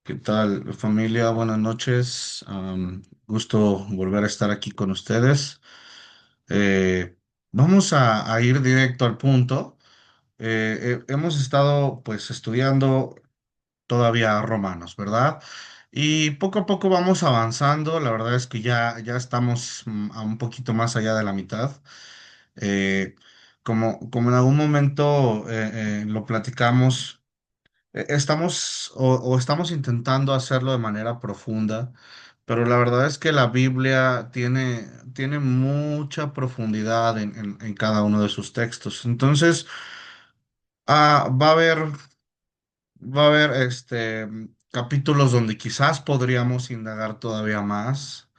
¿Qué tal, familia? Buenas noches. Gusto volver a estar aquí con ustedes. Eh, Vamos a ir directo al punto. Hemos estado pues estudiando todavía Romanos, ¿verdad? Y poco a poco vamos avanzando. La verdad es que ya estamos a un poquito más allá de la mitad. Eh, como en algún momento lo platicamos. Estamos o estamos intentando hacerlo de manera profunda, pero la verdad es que la Biblia tiene mucha profundidad en cada uno de sus textos. Entonces, va a haber capítulos donde quizás podríamos indagar todavía más,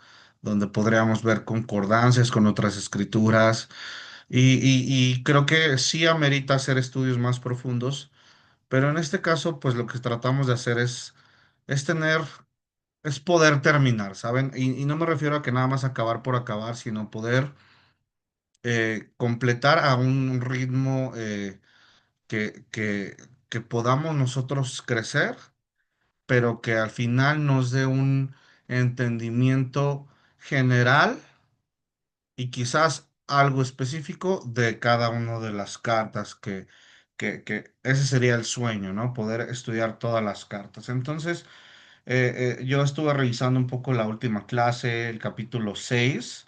donde podríamos ver concordancias con otras escrituras, y creo que sí amerita hacer estudios más profundos. Pero en este caso, pues lo que tratamos de hacer es tener, es poder terminar, ¿saben? Y no me refiero a que nada más acabar por acabar, sino poder completar a un ritmo que, que, que podamos nosotros crecer, pero que al final nos dé un entendimiento general y quizás algo específico de cada una de las cartas que ese sería el sueño, ¿no? Poder estudiar todas las cartas. Entonces, yo estuve revisando un poco la última clase, el capítulo 6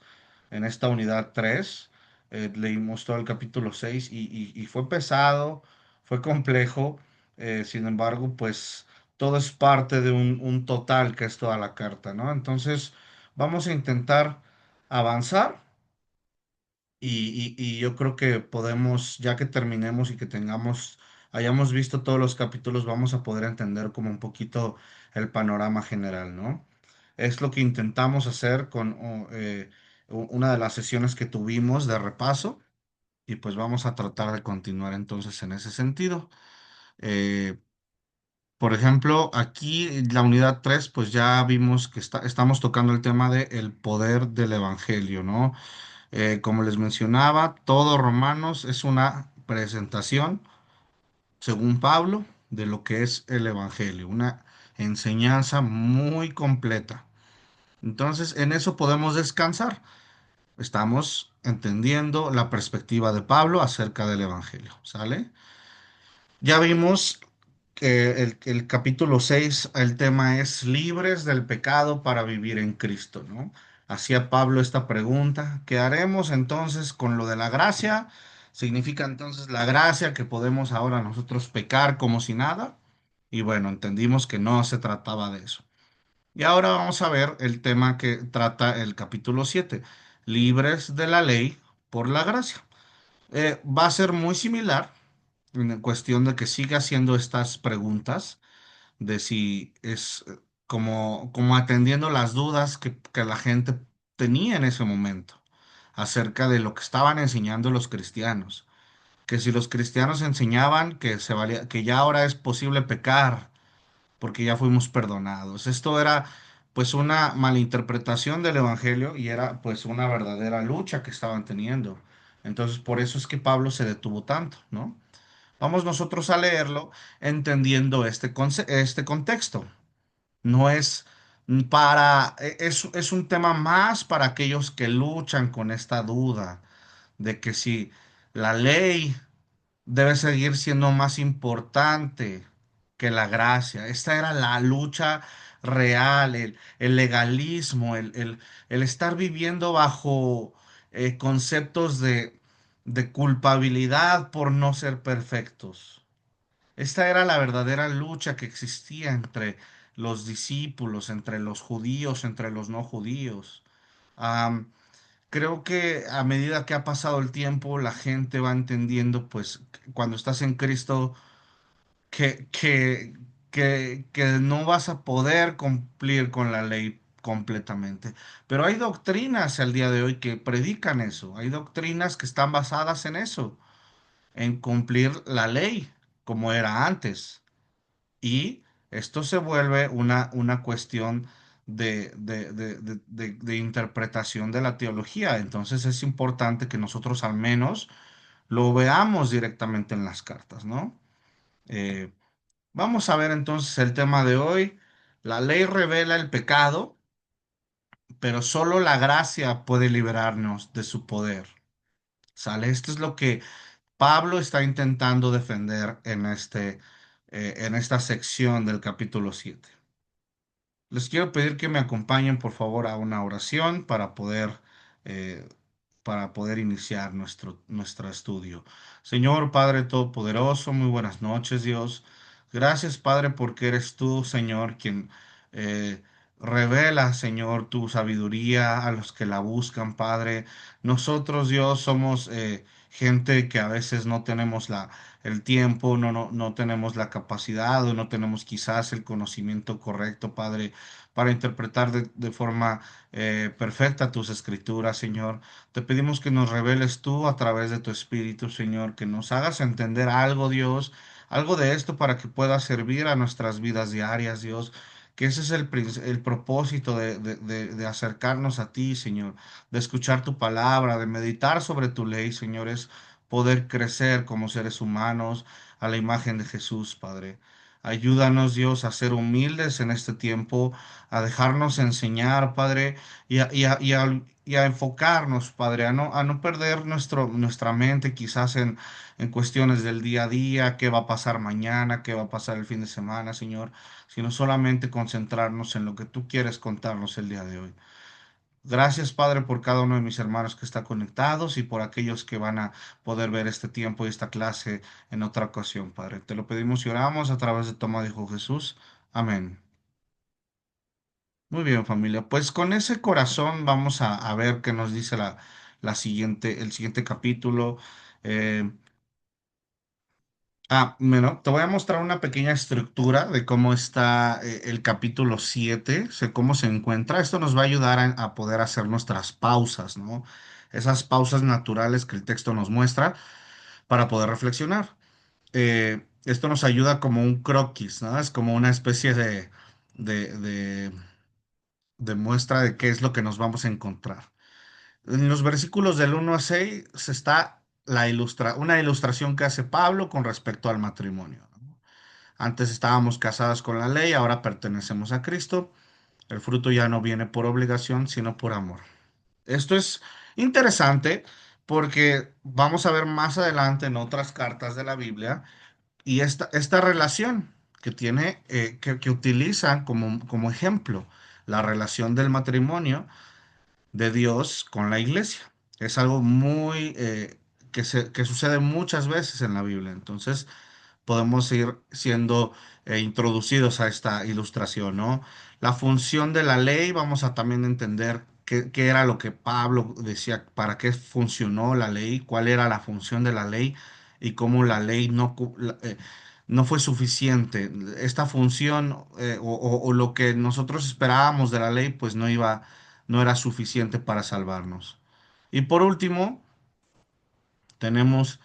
en esta unidad 3. Leímos todo el capítulo 6 y fue pesado, fue complejo. Sin embargo, pues todo es parte de un total que es toda la carta, ¿no? Entonces, vamos a intentar avanzar y yo creo que podemos, ya que terminemos y que hayamos visto todos los capítulos, vamos a poder entender como un poquito el panorama general, ¿no? Es lo que intentamos hacer con una de las sesiones que tuvimos de repaso y pues vamos a tratar de continuar entonces en ese sentido. Eh, por ejemplo, aquí en la unidad 3 pues ya vimos que estamos tocando el tema de el poder del evangelio, ¿no? Como les mencionaba, todo Romanos es una presentación, según Pablo, de lo que es el Evangelio, una enseñanza muy completa. Entonces, en eso podemos descansar. Estamos entendiendo la perspectiva de Pablo acerca del Evangelio, ¿sale? Ya vimos que el capítulo 6 el tema es libres del pecado para vivir en Cristo, ¿no? Hacía Pablo esta pregunta, ¿qué haremos entonces con lo de la gracia? ¿Significa entonces la gracia que podemos ahora nosotros pecar como si nada? Y bueno, entendimos que no se trataba de eso. Y ahora vamos a ver el tema que trata el capítulo 7, libres de la ley por la gracia. Va a ser muy similar en cuestión de que sigue haciendo estas preguntas de si es como atendiendo las dudas que la gente tenía en ese momento acerca de lo que estaban enseñando los cristianos. Que si los cristianos enseñaban que ya ahora es posible pecar porque ya fuimos perdonados. Esto era pues una malinterpretación del evangelio y era pues una verdadera lucha que estaban teniendo. Entonces por eso es que Pablo se detuvo tanto, ¿no? Vamos nosotros a leerlo entendiendo este contexto. No es es un tema más para aquellos que luchan con esta duda de que si la ley debe seguir siendo más importante que la gracia. Esta era la lucha real, el legalismo, el estar viviendo bajo conceptos de culpabilidad por no ser perfectos. Esta era la verdadera lucha que existía entre los discípulos, entre los judíos, entre los no judíos. Am, Creo que a medida que ha pasado el tiempo, la gente va entendiendo, pues, cuando estás en Cristo, que, que, que no vas a poder cumplir con la ley completamente. Pero hay doctrinas al día de hoy que predican eso. Hay doctrinas que están basadas en eso, en cumplir la ley como era antes. Y esto se vuelve una cuestión de interpretación de la teología. Entonces es importante que nosotros al menos lo veamos directamente en las cartas, ¿no? Eh, Vamos a ver entonces el tema de hoy. La ley revela el pecado, pero solo la gracia puede librarnos de su poder. ¿Sale? Esto es lo que Pablo está intentando defender en esta sección del capítulo 7. Les quiero pedir que me acompañen, por favor, a una oración eh, para poder iniciar nuestro estudio. Señor Padre Todopoderoso, muy buenas noches, Dios. Gracias, Padre, porque eres tú, Señor, quien eh, revela, Señor, tu sabiduría a los que la buscan, Padre. Nosotros, Dios, somos gente que a veces no tenemos el tiempo, no tenemos la capacidad o no tenemos quizás el conocimiento correcto, Padre, para interpretar de forma perfecta tus escrituras, Señor. Te pedimos que nos reveles tú a través de tu Espíritu, Señor, que nos hagas entender algo, Dios, algo de esto para que pueda servir a nuestras vidas diarias, Dios. Que ese es el propósito de acercarnos a ti, Señor, de escuchar tu palabra, de meditar sobre tu ley, Señor, es poder crecer como seres humanos a la imagen de Jesús, Padre. Ayúdanos, Dios, a ser humildes en este tiempo, a dejarnos enseñar, Padre, y a enfocarnos, Padre, a no perder nuestra mente quizás en cuestiones del día a día, qué va a pasar mañana, qué va a pasar el fin de semana, Señor, sino solamente concentrarnos en lo que tú quieres contarnos el día de hoy. Gracias, Padre, por cada uno de mis hermanos que está conectados y por aquellos que van a poder ver este tiempo y esta clase en otra ocasión, Padre. Te lo pedimos y oramos a través de Toma Hijo Jesús. Amén. Muy bien, familia. Pues con ese corazón vamos a ver qué nos dice el siguiente capítulo. Eh, bueno, te voy a mostrar una pequeña estructura de cómo está el capítulo 7, cómo se encuentra. Esto nos va a ayudar a poder hacer nuestras pausas, ¿no? Esas pausas naturales que el texto nos muestra para poder reflexionar. Esto nos ayuda como un croquis, ¿no? Es como una especie de, de de muestra de qué es lo que nos vamos a encontrar. En los versículos del 1 a 6 está una ilustración que hace Pablo con respecto al matrimonio, ¿no? Antes estábamos casadas con la ley, ahora pertenecemos a Cristo. El fruto ya no viene por obligación, sino por amor. Esto es interesante porque vamos a ver más adelante en otras cartas de la Biblia y esta relación que utilizan como ejemplo la relación del matrimonio de Dios con la iglesia. Es algo muy que sucede muchas veces en la Biblia. Entonces podemos ir siendo introducidos a esta ilustración, ¿no? La función de la ley, vamos a también entender qué era lo que Pablo decía, para qué funcionó la ley, cuál era la función de la ley y cómo la ley no fue suficiente. Esta función o lo que nosotros esperábamos de la ley, pues no era suficiente para salvarnos. Y por último, tenemos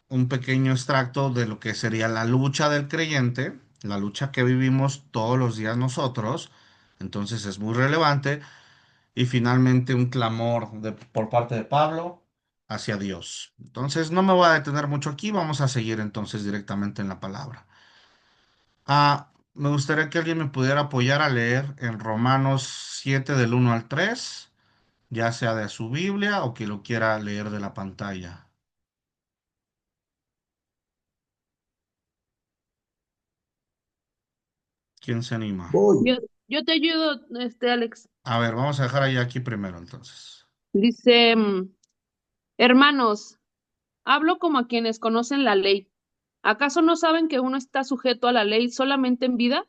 un pequeño extracto de lo que sería la lucha del creyente, la lucha que vivimos todos los días nosotros. Entonces es muy relevante. Y finalmente un clamor por parte de Pablo hacia Dios. Entonces no me voy a detener mucho aquí, vamos a seguir entonces directamente en la palabra. Me gustaría que alguien me pudiera apoyar a leer en Romanos 7 del 1 al 3, ya sea de su Biblia o que lo quiera leer de la pantalla. ¿Quién se anima? Voy. Yo, yo te ayudo, Alex. A ver, vamos a dejar ahí aquí primero entonces. Dice, hermanos, hablo como a quienes conocen la ley. ¿Acaso no saben que uno está sujeto a la ley solamente en vida?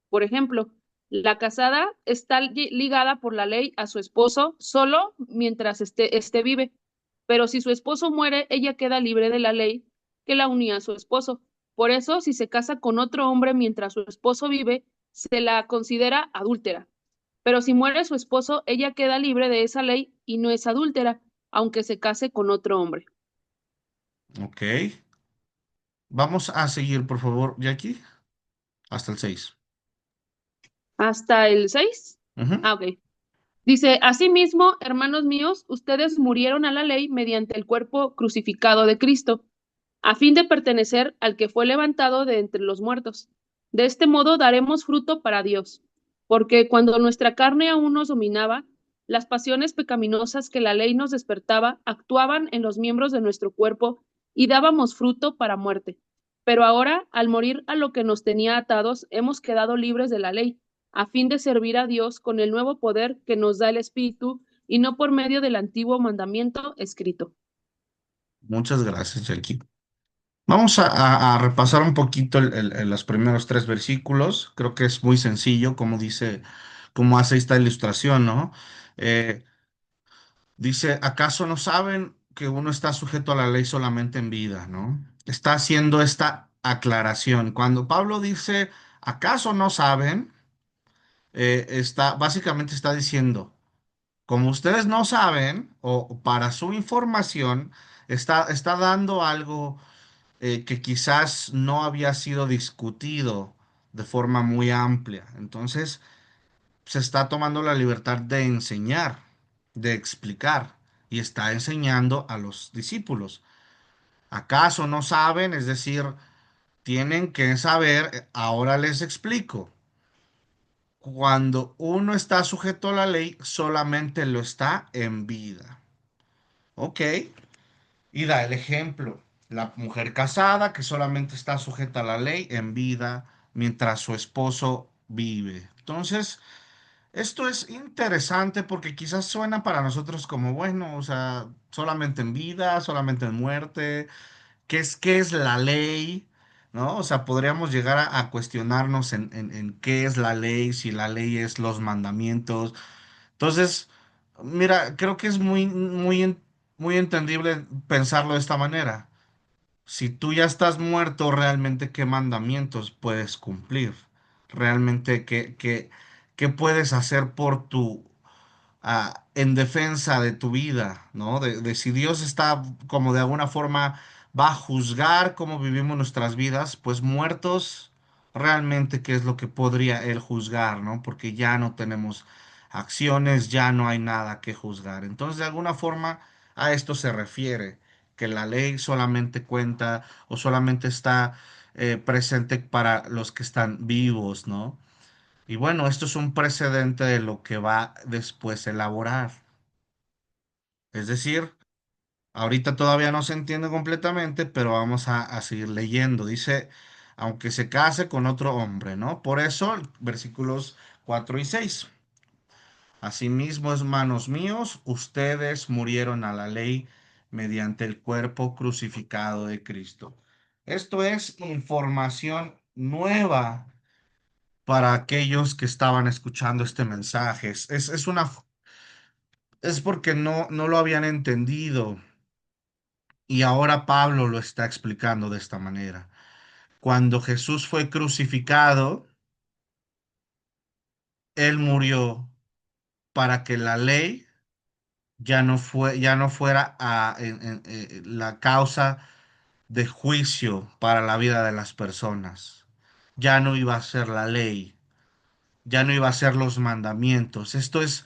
Por ejemplo, la casada está ligada por la ley a su esposo solo mientras este vive. Pero si su esposo muere, ella queda libre de la ley que la unía a su esposo. Por eso, si se casa con otro hombre mientras su esposo vive, se la considera adúltera. Pero si muere su esposo, ella queda libre de esa ley y no es adúltera, aunque se case con otro hombre. Ok. Vamos a seguir, por favor, Jackie, hasta el 6. ¿Hasta el 6? Ujú. Ah, ok. Dice, asimismo, hermanos míos, ustedes murieron a la ley mediante el cuerpo crucificado de Cristo. a fin de pertenecer al que fue levantado de entre los muertos. De este modo daremos fruto para Dios, porque cuando nuestra carne aún nos dominaba, las pasiones pecaminosas que la ley nos despertaba actuaban en los miembros de nuestro cuerpo y dábamos fruto para muerte. Pero ahora, al morir a lo que nos tenía atados, hemos quedado libres de la ley, a fin de servir a Dios con el nuevo poder que nos da el Espíritu y no por medio del antiguo mandamiento escrito. Muchas gracias, Jackie. Vamos a repasar un poquito los primeros tres versículos. Creo que es muy sencillo, como dice, como hace esta ilustración, ¿no? Eh, Dice, ¿acaso no saben que uno está sujeto a la ley solamente en vida, ¿no? Está haciendo esta aclaración. Cuando Pablo dice, ¿acaso no saben? Básicamente está diciendo, como ustedes no saben, o para su información, está dando algo que quizás no había sido discutido de forma muy amplia. Entonces, se está tomando la libertad de enseñar, de explicar, y está enseñando a los discípulos. ¿Acaso no saben? Es decir, tienen que saber, ahora les explico. Cuando uno está sujeto a la ley, solamente lo está en vida. ¿Ok? Y da el ejemplo. La mujer casada que solamente está sujeta a la ley en vida mientras su esposo vive. Entonces, esto es interesante porque quizás suena para nosotros como, bueno, o sea, solamente en vida, solamente en muerte, qué es la ley? ¿No? O sea, podríamos llegar a cuestionarnos en qué es la ley, si la ley es los mandamientos. Entonces, mira, creo que es muy entendible pensarlo de esta manera. Si tú ya estás muerto, realmente, ¿qué mandamientos puedes cumplir? Realmente, qué puedes hacer por en defensa de tu vida, ¿no? De si Dios está como de alguna forma va a juzgar cómo vivimos nuestras vidas, pues muertos, realmente, ¿qué es lo que podría Él juzgar, ¿no? Porque ya no tenemos acciones, ya no hay nada que juzgar. Entonces, de alguna forma, a esto se refiere, que la ley solamente cuenta o solamente está presente para los que están vivos, ¿no? Y bueno, esto es un precedente de lo que va después a elaborar. Es decir, ahorita todavía no se entiende completamente, pero vamos a seguir leyendo. Dice, aunque se case con otro hombre, ¿no? Por eso, versículos 4 y 6. Asimismo, hermanos míos, ustedes murieron a la ley mediante el cuerpo crucificado de Cristo. Esto es información nueva para aquellos que estaban escuchando este mensaje. Es porque no lo habían entendido y ahora Pablo lo está explicando de esta manera. Cuando Jesús fue crucificado, él murió para que la ley ya no fuera la causa de juicio para la vida de las personas. Ya no iba a ser la ley, ya no iba a ser los mandamientos. Esto es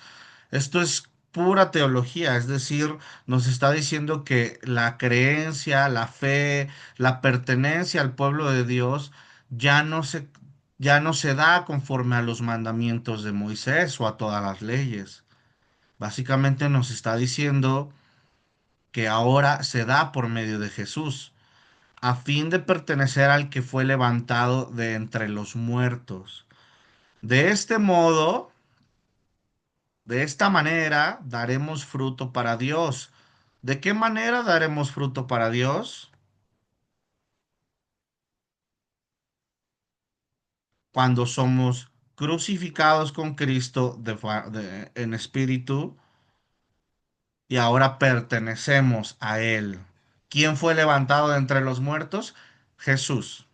pura teología, es decir, nos está diciendo que la creencia, la fe, la pertenencia al pueblo de Dios ya no se, ya no se da conforme a los mandamientos de Moisés o a todas las leyes. Básicamente nos está diciendo que ahora se da por medio de Jesús, a fin de pertenecer al que fue levantado de entre los muertos. De este modo, de esta manera daremos fruto para Dios. ¿De qué manera daremos fruto para Dios? Cuando somos crucificados con Cristo en espíritu y ahora pertenecemos a Él. ¿Quién fue levantado de entre los muertos? Jesús,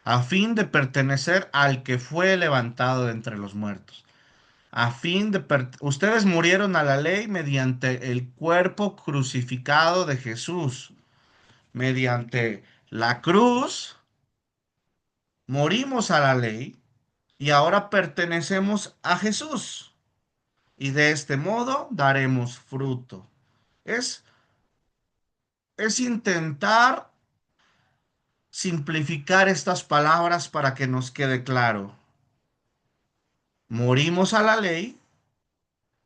a fin de pertenecer al que fue levantado de entre los muertos. Ustedes murieron a la ley mediante el cuerpo crucificado de Jesús. Mediante la cruz morimos a la ley y ahora pertenecemos a Jesús. Y de este modo daremos fruto. Es, es intentar simplificar estas palabras para que nos quede claro. Morimos a la ley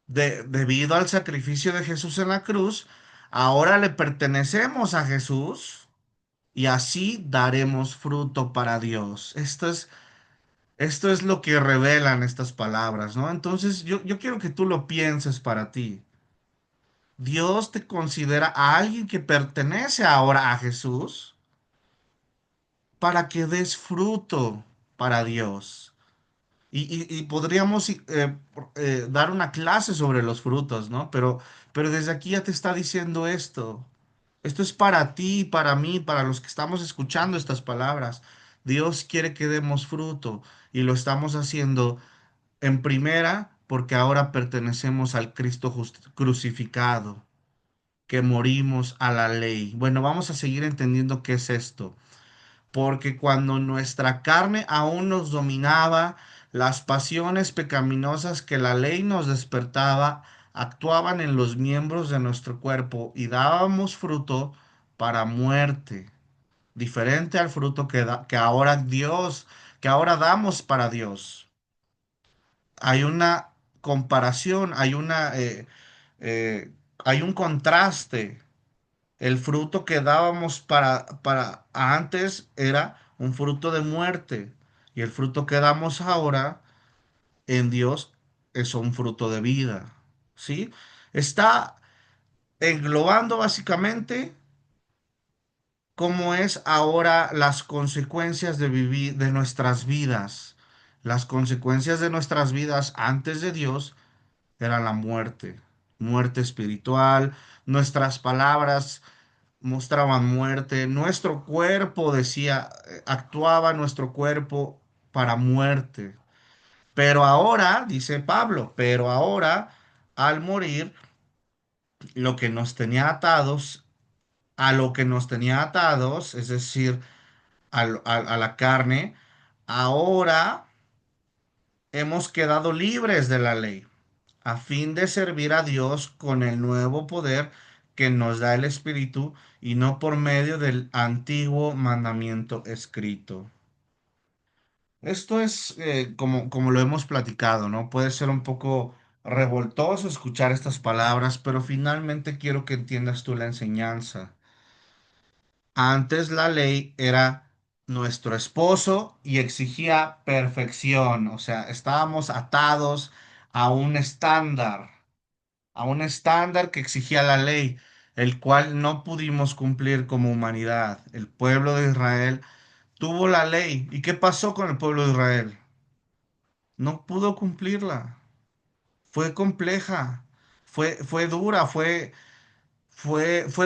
debido al sacrificio de Jesús en la cruz. Ahora le pertenecemos a Jesús y así daremos fruto para Dios. Esto es lo que revelan estas palabras, ¿no? Entonces yo quiero que tú lo pienses para ti. Dios te considera a alguien que pertenece ahora a Jesús para que des fruto para Dios. Y podríamos dar una clase sobre los frutos, ¿no? Pero desde aquí ya te está diciendo esto. Esto es para ti, para mí, para los que estamos escuchando estas palabras. Dios quiere que demos fruto y lo estamos haciendo en primera porque ahora pertenecemos al Cristo crucificado, que morimos a la ley. Bueno, vamos a seguir entendiendo qué es esto. Porque cuando nuestra carne aún nos dominaba, las pasiones pecaminosas que la ley nos despertaba actuaban en los miembros de nuestro cuerpo y dábamos fruto para muerte, diferente al fruto que ahora que ahora damos para Dios. Hay una comparación, eh, hay un contraste. El fruto que dábamos para antes era un fruto de muerte y el fruto que damos ahora en Dios es un fruto de vida, ¿sí? Está englobando básicamente cómo es ahora las consecuencias de vivir de nuestras vidas. Las consecuencias de nuestras vidas antes de Dios era la muerte, muerte espiritual, nuestras palabras mostraban muerte, nuestro cuerpo decía, actuaba nuestro cuerpo para muerte. Pero ahora, dice Pablo, pero ahora al morir, lo que nos tenía atados, a lo que nos tenía atados, es decir, a la carne, ahora hemos quedado libres de la ley, a fin de servir a Dios con el nuevo poder que nos da el Espíritu y no por medio del antiguo mandamiento escrito. Esto es como lo hemos platicado, ¿no? Puede ser un poco revoltoso escuchar estas palabras, pero finalmente quiero que entiendas tú la enseñanza. Antes la ley era nuestro esposo y exigía perfección, o sea, estábamos atados a un estándar, a un estándar que exigía la ley, el cual no pudimos cumplir como humanidad. El pueblo de Israel tuvo la ley. ¿Y qué pasó con el pueblo de Israel? No pudo cumplirla. Fue compleja, fue dura, fue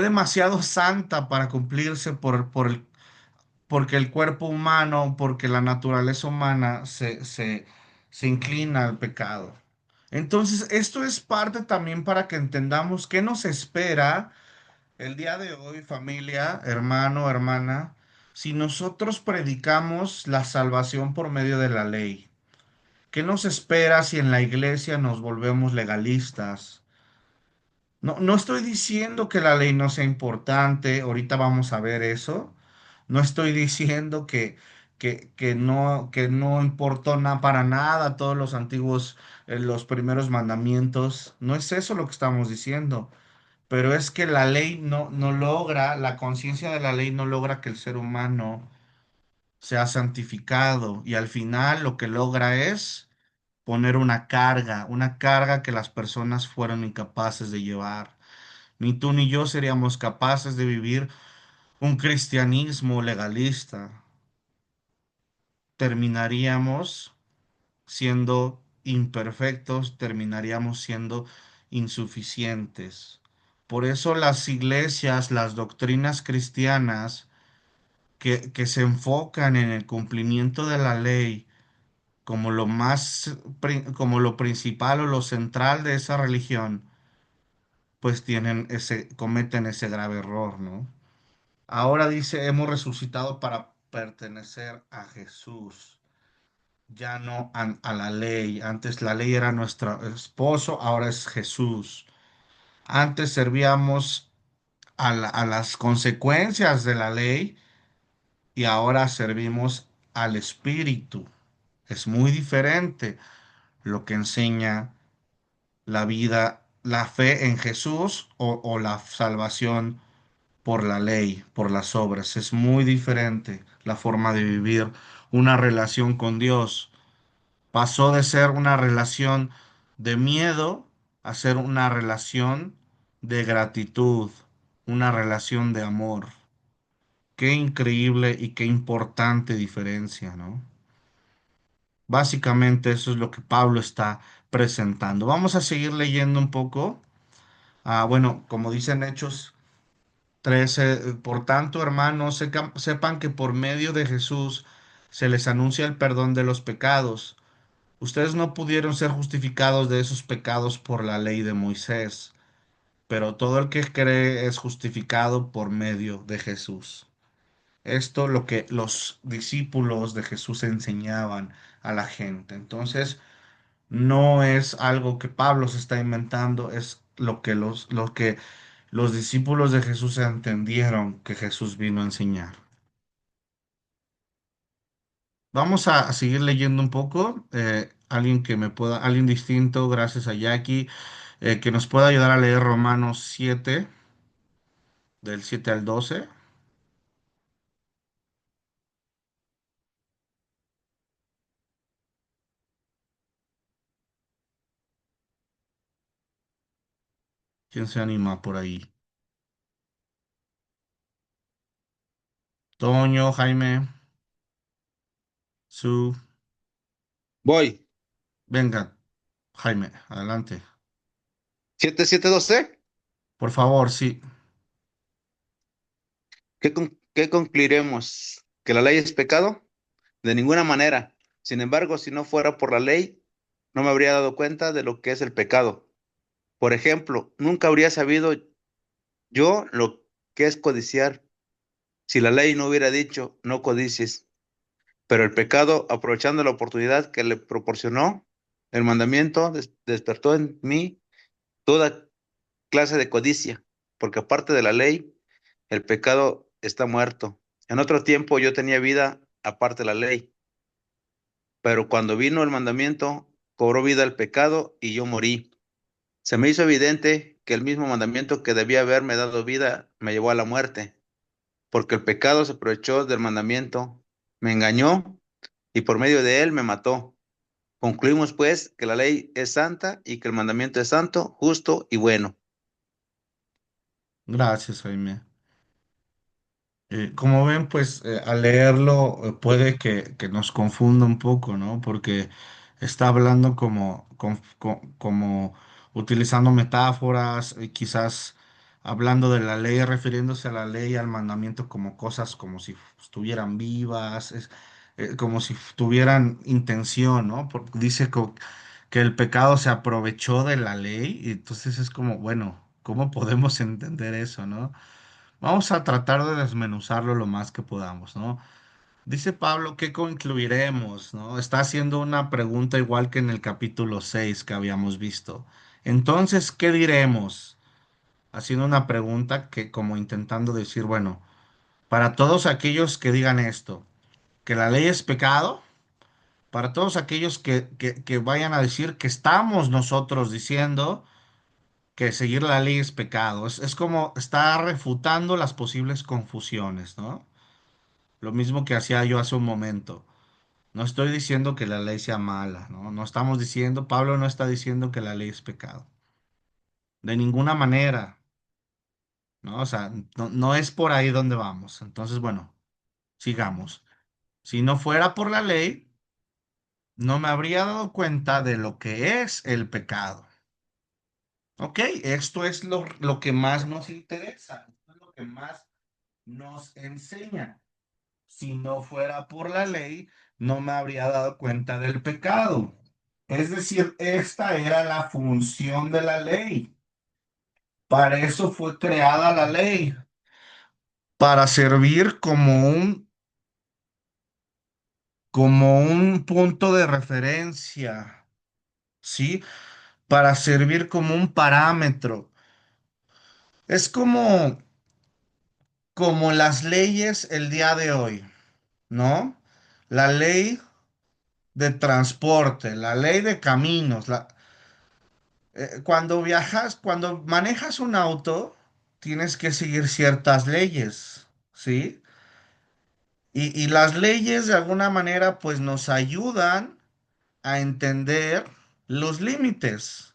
demasiado santa para cumplirse porque el cuerpo humano, porque la naturaleza humana se inclina al pecado. Entonces, esto es parte también para que entendamos qué nos espera el día de hoy, familia, hermano, hermana, si nosotros predicamos la salvación por medio de la ley. ¿Qué nos espera si en la iglesia nos volvemos legalistas? No, no estoy diciendo que la ley no sea importante, ahorita vamos a ver eso. No estoy diciendo que no importó para nada todos los antiguos, los primeros mandamientos. No es eso lo que estamos diciendo. Pero es que la ley no logra, la conciencia de la ley no logra que el ser humano sea santificado. Y al final lo que logra es poner una carga que las personas fueron incapaces de llevar. Ni tú ni yo seríamos capaces de vivir un cristianismo legalista. Terminaríamos siendo imperfectos, terminaríamos siendo insuficientes. Por eso las iglesias, las doctrinas cristianas que se enfocan en el cumplimiento de la ley como lo como lo principal o lo central de esa religión, pues cometen ese grave error, ¿no? Ahora dice, hemos resucitado para pertenecer a Jesús, ya no a la ley. Antes la ley era nuestro esposo, ahora es Jesús. Antes servíamos a las consecuencias de la ley y ahora servimos al Espíritu. Es muy diferente lo que enseña la vida, la fe en Jesús o la salvación por la ley, por las obras. Es muy diferente la forma de vivir una relación con Dios. Pasó de ser una relación de miedo a ser una relación de gratitud, una relación de amor. Qué increíble y qué importante diferencia, ¿no? Básicamente eso es lo que Pablo está presentando. Vamos a seguir leyendo un poco. Bueno, como dicen Hechos 13, por tanto, hermanos, sepan que por medio de Jesús se les anuncia el perdón de los pecados. Ustedes no pudieron ser justificados de esos pecados por la ley de Moisés, pero todo el que cree es justificado por medio de Jesús. Esto lo que los discípulos de Jesús enseñaban a la gente. Entonces, no es algo que Pablo se está inventando, es lo que los discípulos de Jesús entendieron que Jesús vino a enseñar. Vamos a seguir leyendo un poco. Alguien que me pueda, alguien distinto, gracias a Jackie, que nos pueda ayudar a leer Romanos 7, del 7 al 12. ¿Quién se anima por ahí? Toño, Jaime, Su. Voy. Venga, Jaime, adelante. 7712. Por favor, sí. ¿Qué concluiremos? ¿Que la ley es pecado? De ninguna manera. Sin embargo, si no fuera por la ley, no me habría dado cuenta de lo que es el pecado. Por ejemplo, nunca habría sabido yo lo que es codiciar si la ley no hubiera dicho no codicies. Pero el pecado, aprovechando la oportunidad que le proporcionó el mandamiento, despertó en mí toda clase de codicia, porque aparte de la ley, el pecado está muerto. En otro tiempo yo tenía vida aparte de la ley, pero cuando vino el mandamiento, cobró vida el pecado y yo morí. Se me hizo evidente que el mismo mandamiento que debía haberme dado vida me llevó a la muerte, porque el pecado se aprovechó del mandamiento, me engañó y por medio de él me mató. Concluimos pues que la ley es santa y que el mandamiento es santo, justo y bueno. Gracias, Jaime. Como ven, pues al leerlo puede que nos confunda un poco, ¿no? Porque está hablando como utilizando metáforas, quizás hablando de la ley, refiriéndose a la ley y al mandamiento como cosas como si estuvieran vivas, como si tuvieran intención, ¿no? Porque dice que el pecado se aprovechó de la ley y entonces es como, bueno, ¿cómo podemos entender eso, ¿no? Vamos a tratar de desmenuzarlo lo más que podamos, ¿no? Dice Pablo, ¿qué concluiremos? ¿No? Está haciendo una pregunta igual que en el capítulo 6 que habíamos visto. Entonces, ¿qué diremos? Haciendo una pregunta que como intentando decir, bueno, para todos aquellos que digan esto, que la ley es pecado, para todos aquellos que vayan a decir que estamos nosotros diciendo que seguir la ley es pecado, es como está refutando las posibles confusiones, ¿no? Lo mismo que hacía yo hace un momento. No estoy diciendo que la ley sea mala, ¿no? No estamos diciendo, Pablo no está diciendo que la ley es pecado. De ninguna manera, ¿no? O sea, no es por ahí donde vamos. Entonces, bueno, sigamos. Si no fuera por la ley, no me habría dado cuenta de lo que es el pecado. Ok, esto es lo que más nos interesa, esto es lo que más nos enseña. Si no fuera por la ley, no me habría dado cuenta del pecado. Es decir, esta era la función de la ley. Para eso fue creada la ley, para servir como un punto de referencia, ¿sí? Para servir como un parámetro. Es como las leyes el día de hoy. ¿no? La ley de transporte, la ley de caminos. Cuando viajas, cuando manejas un auto, tienes que seguir ciertas leyes, ¿sí? Y las leyes de alguna manera pues nos ayudan a entender los límites.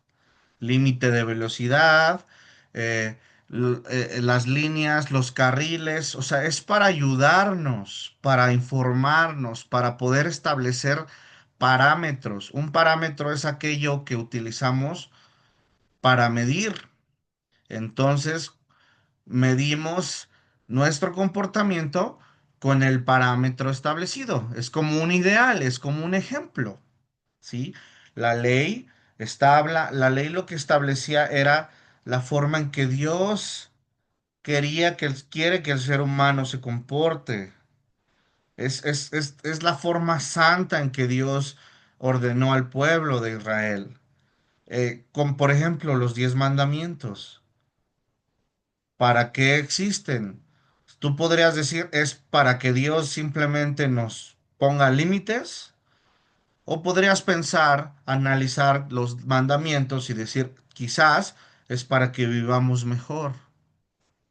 Límite de velocidad, eh, las líneas, los carriles, o sea, es para ayudarnos, para informarnos, para poder establecer parámetros. Un parámetro es aquello que utilizamos para medir. Entonces, medimos nuestro comportamiento con el parámetro establecido. Es como un ideal, es como un ejemplo. ¿Sí? La ley la ley lo que establecía era la forma en que Dios quiere que el ser humano se comporte. Es la forma santa en que Dios ordenó al pueblo de Israel. Con, por ejemplo, los 10 mandamientos. ¿Para qué existen? Tú podrías decir, es para que Dios simplemente nos ponga límites. O podrías pensar, analizar los mandamientos y decir, quizás es para que vivamos mejor,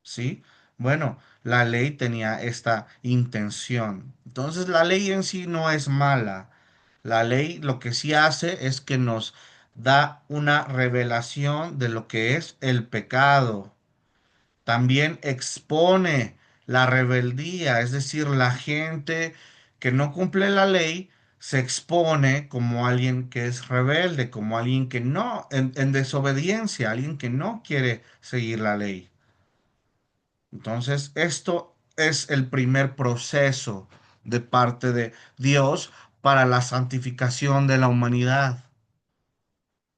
¿sí? Bueno, la ley tenía esta intención. Entonces, la ley en sí no es mala. La ley lo que sí hace es que nos da una revelación de lo que es el pecado. También expone la rebeldía, es decir, la gente que no cumple la ley se expone como alguien que es rebelde, como alguien que no, en desobediencia, alguien que no quiere seguir la ley. Entonces, esto es el primer proceso de parte de Dios para la santificación de la humanidad.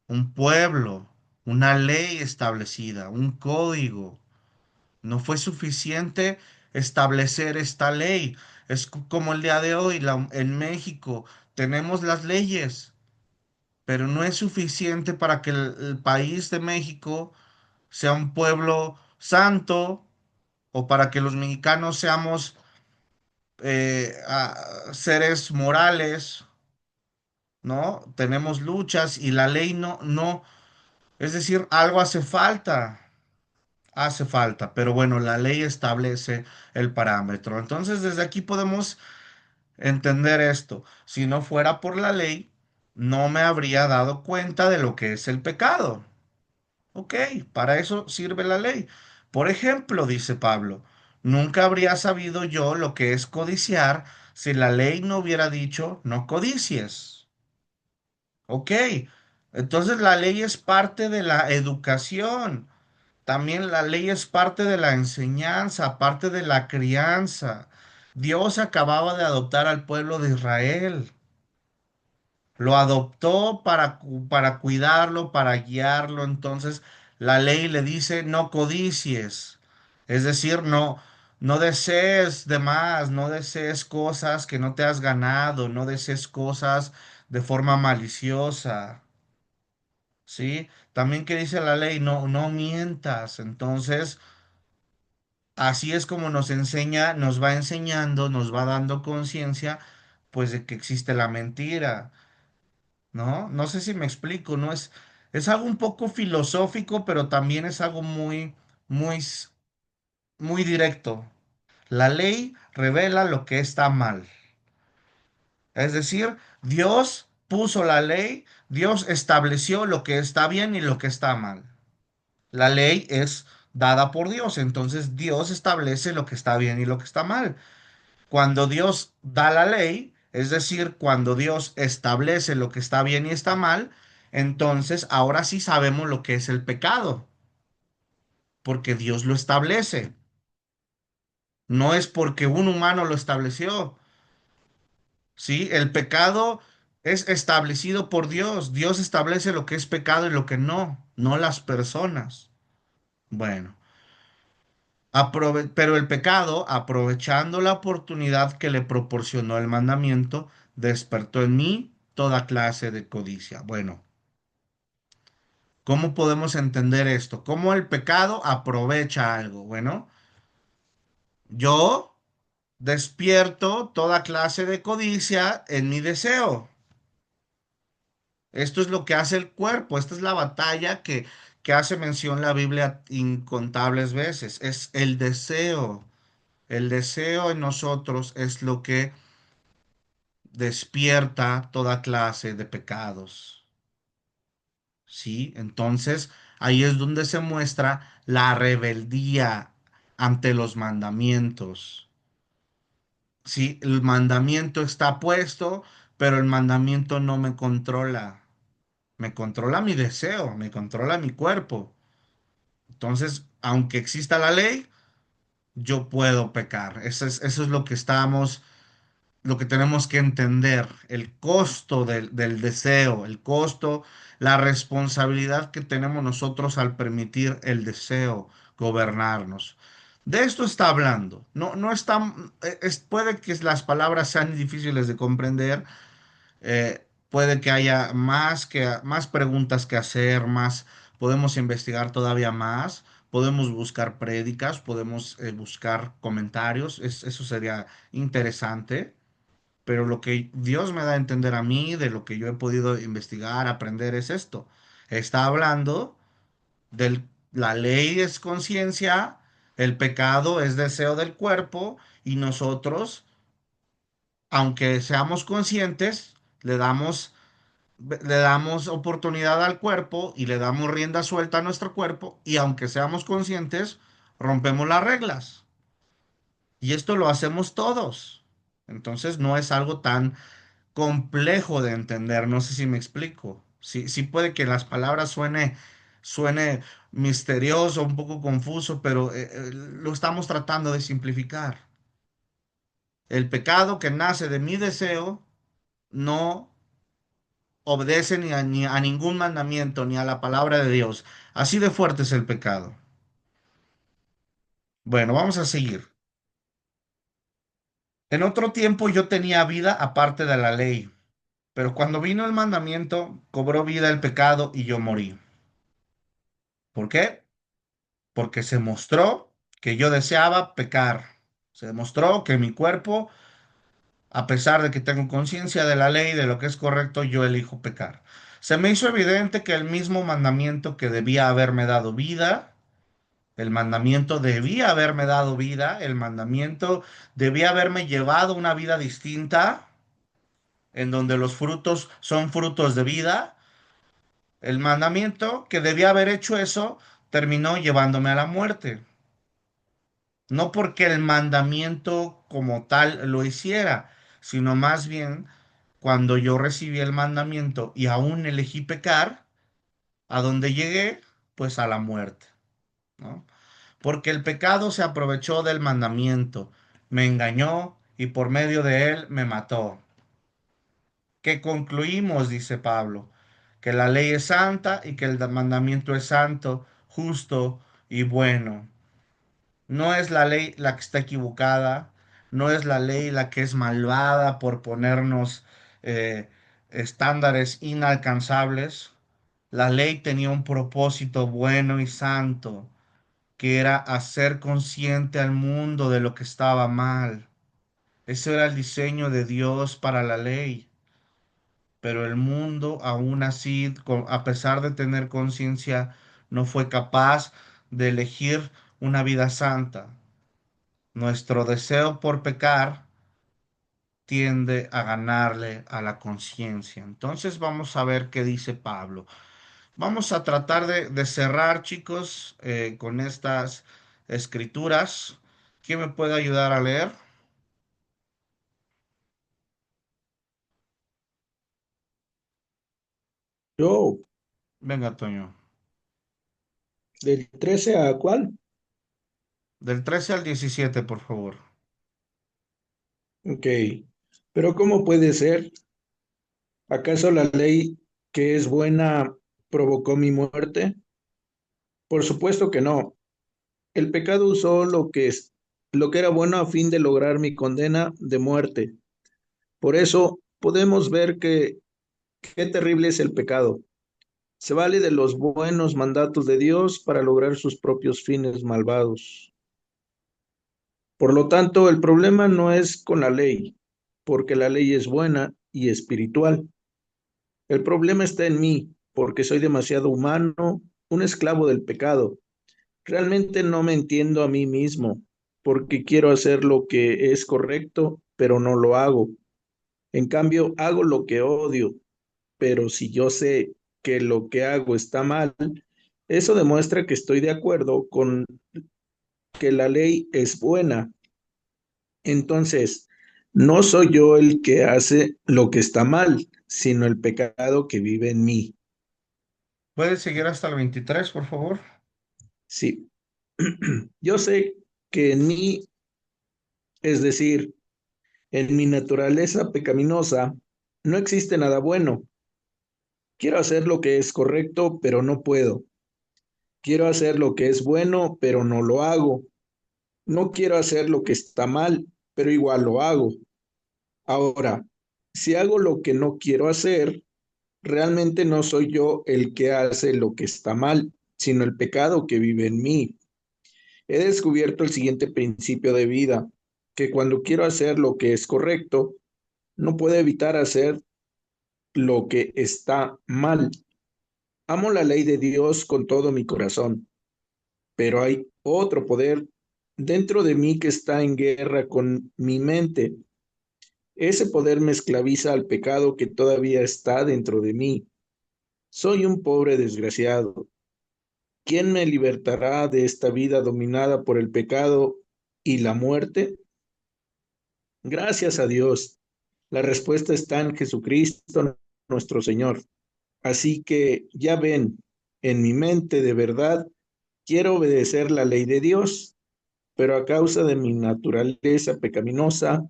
Un pueblo, una ley establecida, un código. No fue suficiente establecer esta ley. Es como el día de hoy, en México tenemos las leyes, pero no es suficiente para que el país de México sea un pueblo santo o para que los mexicanos seamos seres morales, ¿no? Tenemos luchas y la ley no, es decir, algo hace falta, pero bueno, la ley establece el parámetro. Entonces, desde aquí podemos entender esto. Si no fuera por la ley, no me habría dado cuenta de lo que es el pecado. Ok, para eso sirve la ley. Por ejemplo, dice Pablo, nunca habría sabido yo lo que es codiciar si la ley no hubiera dicho no codicies. Ok, entonces la ley es parte de la educación. También la ley es parte de la enseñanza, parte de la crianza. Dios acababa de adoptar al pueblo de Israel. Lo adoptó para cuidarlo, para guiarlo. Entonces, la ley le dice, no codicies. Es decir, no desees de más, no desees cosas que no te has ganado, no desees cosas de forma maliciosa. ¿Sí? También que dice la ley, no mientas. Entonces, así es como nos enseña, nos va enseñando, nos va dando conciencia, pues de que existe la mentira, ¿no? No sé si me explico, ¿no? Es algo un poco filosófico, pero también es algo muy, muy directo. La ley revela lo que está mal. Es decir, Dios puso la ley, Dios estableció lo que está bien y lo que está mal. La ley es dada por Dios, entonces Dios establece lo que está bien y lo que está mal. Cuando Dios da la ley, es decir, cuando Dios establece lo que está bien y está mal, entonces ahora sí sabemos lo que es el pecado, porque Dios lo establece. No es porque un humano lo estableció, ¿sí? El pecado es establecido por Dios. Dios establece lo que es pecado y lo que no las personas. Bueno. Pero el pecado, aprovechando la oportunidad que le proporcionó el mandamiento, despertó en mí toda clase de codicia. Bueno, ¿cómo podemos entender esto? ¿Cómo el pecado aprovecha algo? Bueno, yo despierto toda clase de codicia en mi deseo. Esto es lo que hace el cuerpo, esta es la batalla que hace mención la Biblia incontables veces, es el deseo. El deseo en nosotros es lo que despierta toda clase de pecados. ¿Sí? Entonces, ahí es donde se muestra la rebeldía ante los mandamientos. ¿Sí? El mandamiento está puesto, pero el mandamiento no me controla. Me controla mi deseo, me controla mi cuerpo. Entonces, aunque exista la ley, yo puedo pecar. Eso es lo que estamos, lo que tenemos que entender, el costo del deseo, el costo, la responsabilidad que tenemos nosotros al permitir el deseo gobernarnos. De esto está hablando. No, no está, puede que las palabras sean difíciles de comprender, puede que haya más preguntas que hacer, más, podemos investigar todavía más, podemos buscar prédicas, podemos buscar comentarios, eso sería interesante, pero lo que Dios me da a entender a mí, de lo que yo he podido investigar, aprender, es esto. Está hablando de la ley es conciencia, el pecado es deseo del cuerpo y nosotros, aunque seamos conscientes, le damos oportunidad al cuerpo y le damos rienda suelta a nuestro cuerpo y aunque seamos conscientes, rompemos las reglas. Y esto lo hacemos todos. Entonces no es algo tan complejo de entender, no sé si me explico. Sí, sí puede que las palabras suene misterioso, un poco confuso, pero lo estamos tratando de simplificar. El pecado que nace de mi deseo no obedece ni a ningún mandamiento, ni a la palabra de Dios. Así de fuerte es el pecado. Bueno, vamos a seguir. En otro tiempo yo tenía vida aparte de la ley, pero cuando vino el mandamiento, cobró vida el pecado y yo morí. ¿Por qué? Porque se mostró que yo deseaba pecar. Se demostró que mi cuerpo, a pesar de que tengo conciencia de la ley, de lo que es correcto, yo elijo pecar. Se me hizo evidente que el mismo mandamiento que debía haberme dado vida, el mandamiento debía haberme dado vida, el mandamiento debía haberme llevado una vida distinta, en donde los frutos son frutos de vida. El mandamiento que debía haber hecho eso terminó llevándome a la muerte. No porque el mandamiento como tal lo hiciera, sino más bien cuando yo recibí el mandamiento y aún elegí pecar, ¿a dónde llegué? Pues a la muerte, ¿no? Porque el pecado se aprovechó del mandamiento, me engañó y por medio de él me mató. ¿Qué concluimos? Dice Pablo, que la ley es santa y que el mandamiento es santo, justo y bueno. No es la ley la que está equivocada, no es la ley la que es malvada por ponernos eh, estándares inalcanzables. La ley tenía un propósito bueno y santo, que era hacer consciente al mundo de lo que estaba mal. Ese era el diseño de Dios para la ley. Pero el mundo, aún así, a pesar de tener conciencia, no fue capaz de elegir una vida santa. Nuestro deseo por pecar tiende a ganarle a la conciencia. Entonces vamos a ver qué dice Pablo. Vamos a tratar de cerrar, chicos, con estas escrituras. ¿Quién me puede ayudar a leer? Yo, Venga, Toño. ¿del 13 a cuál? Del 13 al 17, por favor. Ok. Pero ¿cómo puede ser? ¿Acaso la ley que es buena provocó mi muerte? Por supuesto que no. El pecado usó lo que era bueno a fin de lograr mi condena de muerte. Por eso podemos ver que qué terrible es el pecado. Se vale de los buenos mandatos de Dios para lograr sus propios fines malvados. Por lo tanto, el problema no es con la ley, porque la ley es buena y espiritual. El problema está en mí, porque soy demasiado humano, un esclavo del pecado. Realmente no me entiendo a mí mismo, porque quiero hacer lo que es correcto, pero no lo hago. En cambio, hago lo que odio, pero si yo sé que lo que hago está mal, eso demuestra que estoy de acuerdo con que la ley es buena. Entonces, no soy yo el que hace lo que está mal, sino el pecado que vive en mí. ¿Puedes seguir hasta el 23, por favor? Sí, yo sé que en mí, es decir, en mi naturaleza pecaminosa, no existe nada bueno. Quiero hacer lo que es correcto, pero no puedo. Quiero hacer lo que es bueno, pero no lo hago. No quiero hacer lo que está mal, pero igual lo hago. Ahora, si hago lo que no quiero hacer, realmente no soy yo el que hace lo que está mal, sino el pecado que vive en mí. He descubierto el siguiente principio de vida, que cuando quiero hacer lo que es correcto, no puedo evitar hacer lo que está mal. Amo la ley de Dios con todo mi corazón, pero hay otro poder dentro de mí que está en guerra con mi mente. Ese poder me esclaviza al pecado que todavía está dentro de mí. Soy un pobre desgraciado. ¿Quién me libertará de esta vida dominada por el pecado y la muerte? Gracias a Dios. La respuesta está en Jesucristo nuestro Señor. Así que ya ven, en mi mente de verdad quiero obedecer la ley de Dios, pero a causa de mi naturaleza pecaminosa,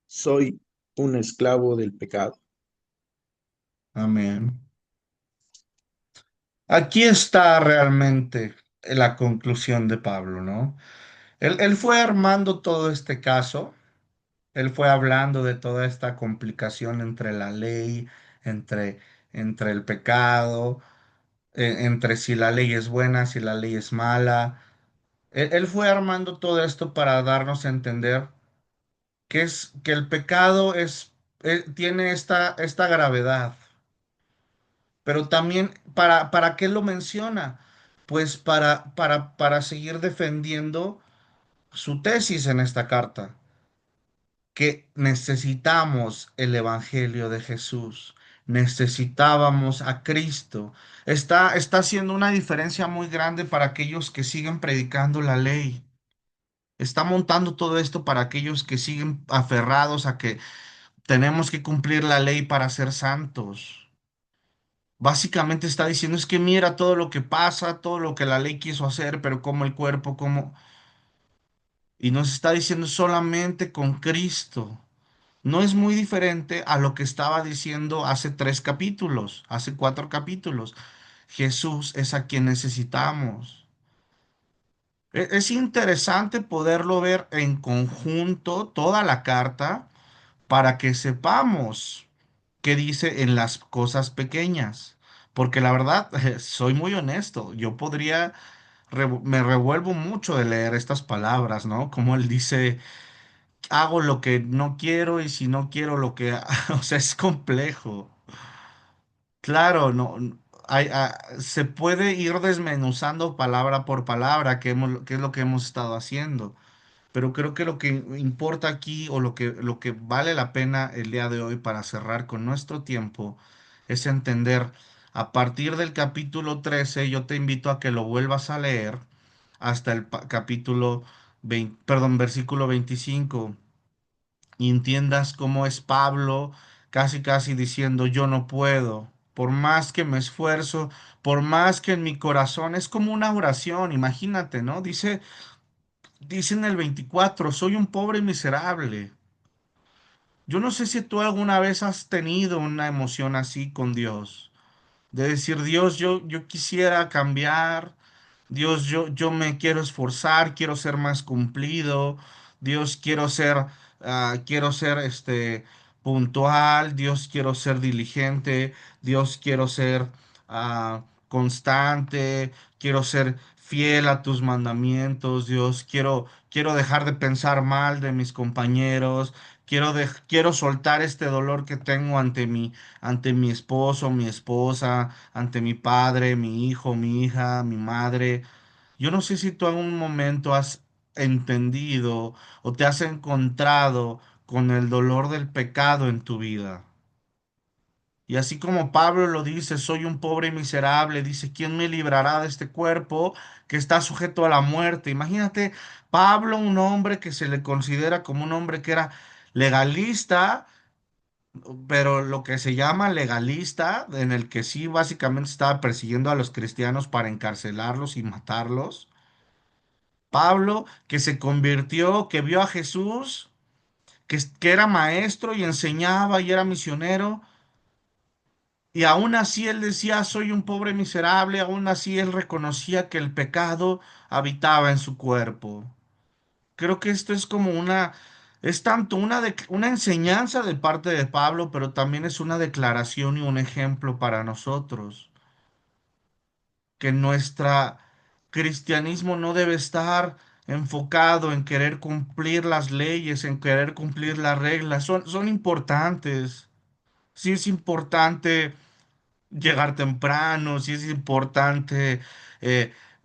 soy un esclavo del pecado. Amén. Aquí está realmente la conclusión de Pablo, ¿no? Él fue armando todo este caso, él fue hablando de toda esta complicación entre la ley, entre, entre el pecado, entre si la ley es buena, si la ley es mala. Él fue armando todo esto para darnos a entender que es que el pecado tiene esta gravedad. Pero también, ¿para qué lo menciona? Pues para seguir defendiendo su tesis en esta carta, que necesitamos el Evangelio de Jesús, necesitábamos a Cristo. Está haciendo una diferencia muy grande para aquellos que siguen predicando la ley. Está montando todo esto para aquellos que siguen aferrados a que tenemos que cumplir la ley para ser santos. Básicamente está diciendo es que mira todo lo que pasa, todo lo que la ley quiso hacer, pero como el cuerpo, como... Y nos está diciendo solamente con Cristo. No es muy diferente a lo que estaba diciendo hace 3 capítulos, hace 4 capítulos. Jesús es a quien necesitamos. Es interesante poderlo ver en conjunto, toda la carta, para que sepamos qué dice en las cosas pequeñas. Porque la verdad, soy muy honesto, yo podría, me revuelvo mucho de leer estas palabras, ¿no? Como él dice, hago lo que no quiero y si no quiero lo que... O sea, es complejo. Claro, no, se puede ir desmenuzando palabra por palabra, que es lo que hemos estado haciendo. Pero creo que lo que importa aquí o lo que vale la pena el día de hoy para cerrar con nuestro tiempo es entender a partir del capítulo 13, yo te invito a que lo vuelvas a leer hasta el capítulo 20, perdón, versículo 25 y entiendas cómo es Pablo casi casi diciendo yo no puedo. Por más que me esfuerzo, por más que en mi corazón es como una oración, imagínate, ¿no? Dice en el 24, soy un pobre miserable. Yo no sé si tú alguna vez has tenido una emoción así con Dios, de decir, Dios, yo quisiera cambiar, Dios, yo me quiero esforzar, quiero ser más cumplido, Dios, quiero ser puntual, Dios, quiero ser diligente, Dios, quiero ser constante, quiero ser fiel a tus mandamientos, Dios, quiero dejar de pensar mal de mis compañeros, quiero soltar este dolor que tengo ante mi esposo, mi esposa, ante mi padre, mi hijo, mi hija, mi madre. Yo no sé si tú en un momento has entendido o te has encontrado con el dolor del pecado en tu vida. Y así como Pablo lo dice, soy un pobre y miserable, dice, ¿quién me librará de este cuerpo que está sujeto a la muerte? Imagínate, Pablo, un hombre que se le considera como un hombre que era legalista, pero lo que se llama legalista, en el que sí básicamente estaba persiguiendo a los cristianos para encarcelarlos y matarlos. Pablo, que se convirtió, que vio a Jesús, que era maestro y enseñaba y era misionero. Y aún así él decía, soy un pobre miserable, aún así él reconocía que el pecado habitaba en su cuerpo. Creo que esto es como es tanto una enseñanza de parte de Pablo, pero también es una declaración y un ejemplo para nosotros, que nuestra cristianismo no debe estar enfocado en querer cumplir las leyes, en querer cumplir las reglas. Son importantes. Sí es importante llegar temprano, sí es importante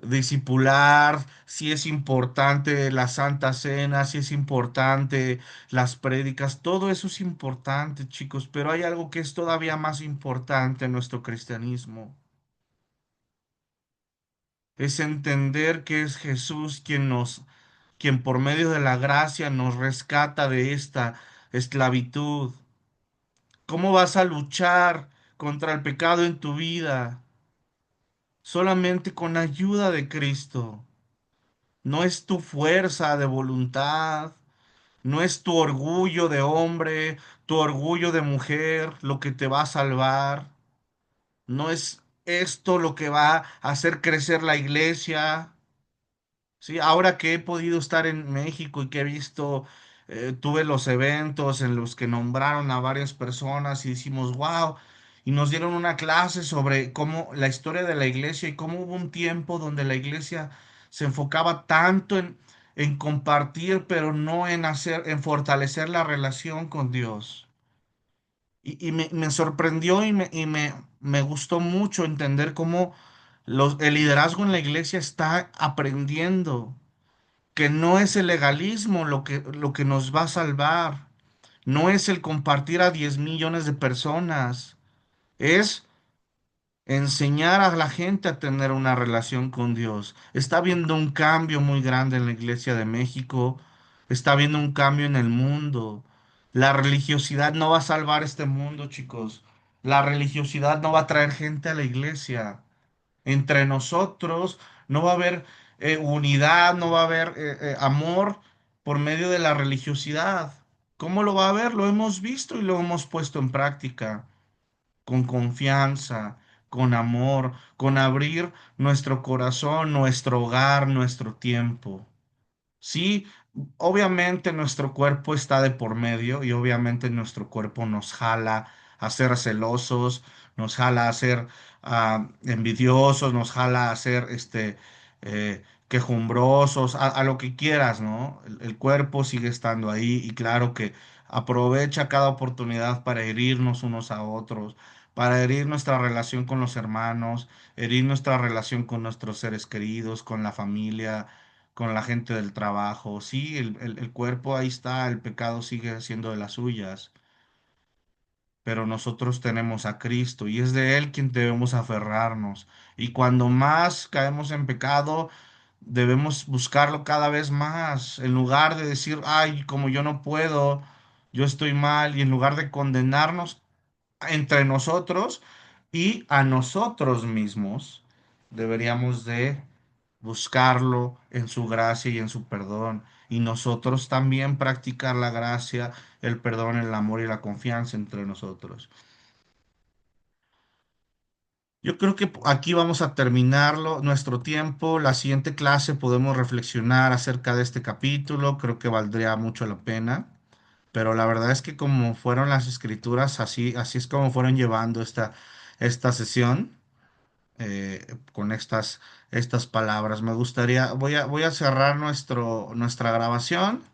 discipular, sí es importante la Santa Cena, sí es importante las prédicas, todo eso es importante, chicos, pero hay algo que es todavía más importante en nuestro cristianismo. Es entender que es Jesús quien por medio de la gracia nos rescata de esta esclavitud. ¿Cómo vas a luchar contra el pecado en tu vida? Solamente con ayuda de Cristo. No es tu fuerza de voluntad, no es tu orgullo de hombre, tu orgullo de mujer lo que te va a salvar. No es esto lo que va a hacer crecer la iglesia. Sí, ahora que he podido estar en México y que he visto, tuve los eventos en los que nombraron a varias personas y decimos, wow, y nos dieron una clase sobre cómo la historia de la iglesia y cómo hubo un tiempo donde la iglesia se enfocaba tanto en compartir, pero no en fortalecer la relación con Dios. Y me sorprendió me gustó mucho entender cómo el liderazgo en la iglesia está aprendiendo que no es el legalismo lo que nos va a salvar, no es el compartir a 10 millones de personas, es enseñar a la gente a tener una relación con Dios. Está habiendo un cambio muy grande en la Iglesia de México, está habiendo un cambio en el mundo. La religiosidad no va a salvar este mundo, chicos. La religiosidad no va a traer gente a la iglesia. Entre nosotros no va a haber unidad, no va a haber amor por medio de la religiosidad. ¿Cómo lo va a haber? Lo hemos visto y lo hemos puesto en práctica, con confianza, con amor, con abrir nuestro corazón, nuestro hogar, nuestro tiempo. Sí, obviamente nuestro cuerpo está de por medio y obviamente nuestro cuerpo nos jala a ser celosos, nos jala a ser envidiosos, nos jala a ser quejumbrosos, a lo que quieras, ¿no? El cuerpo sigue estando ahí y claro que aprovecha cada oportunidad para herirnos unos a otros, para herir nuestra relación con los hermanos, herir nuestra relación con nuestros seres queridos, con la familia, con la gente del trabajo. Sí, el cuerpo ahí está, el pecado sigue haciendo de las suyas, pero nosotros tenemos a Cristo y es de Él quien debemos aferrarnos. Y cuando más caemos en pecado, debemos buscarlo cada vez más, en lugar de decir, ay, como yo no puedo, yo estoy mal, y en lugar de condenarnos entre nosotros y a nosotros mismos, deberíamos de buscarlo en su gracia y en su perdón. Y nosotros también practicar la gracia, el perdón, el amor y la confianza entre nosotros. Yo creo que aquí vamos a terminarlo nuestro tiempo. La siguiente clase podemos reflexionar acerca de este capítulo. Creo que valdría mucho la pena. Pero la verdad es que como fueron las escrituras, así es como fueron llevando esta sesión. con estas palabras. Voy a cerrar nuestra grabación